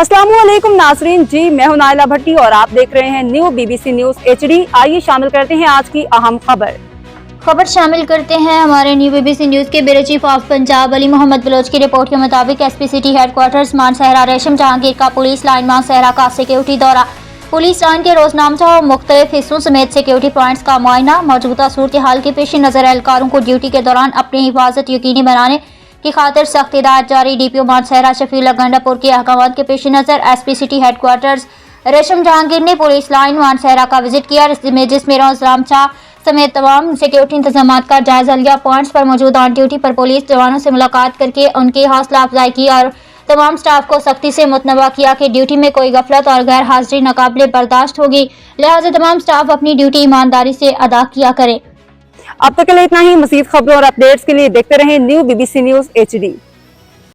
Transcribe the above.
अस्सलामुअलैकुम नाजरीन जी, मैं हूं नाइला भट्टी और आप देख रहे हैं न्यू BBC न्यूज HD। आइए शामिल करते हैं आज की अहम खबर शामिल करते हैं हमारे न्यू BBC न्यूज के bureau chief of Punjab Ali Mohammad Baloch की रिपोर्ट के मुताबिक SP सिटी हेडक्वार्टर्स मानसहरा रेशम जहांगीर का पुलिस लाइन मानसहरा का सिक्योरिटी दौरा, पुलिस लाइन के रोजनामचा और मुख्तलिफ हिस्सों समेत सिक्योरिटी पॉइंट्स का मुआयना। मौजूदा सूरत हाल के पेश नजर एहलकारों को ड्यूटी के दौरान अपनी हिफाजत यकीनी बनाने की खातिर सख्त हिदायत जारी। DPO मानसहरा शफीउल्लाह गंडापुर के अहकाम के पेश नजर SP सिटी हेडक्वार्टर्स रेशम जहांगीर ने पुलिस लाइन मानसहरा का विजिट किया, जिसमें रोजनामचा समेत तमाम सिक्योरिटी इंतजाम का जायजा लिया। पॉइंट्स पर मौजूद ऑन ड्यूटी पर पुलिस जवानों से मुलाकात करके उनकी हौसला अफजाई की और तमाम स्टाफ को सख्ती से मुतनबा किया कि ड्यूटी में कोई गफलत और गैर हाजिरी नाकाबिले बर्दाश्त होगी, लिहाजा तमाम स्टाफ अपनी ड्यूटी ईमानदारी से अदा किया करें। अब तक के लिए इतना ही। मज़ीद खबरों और अपडेट्स के लिए देखते रहें न्यू BBC न्यूज HD।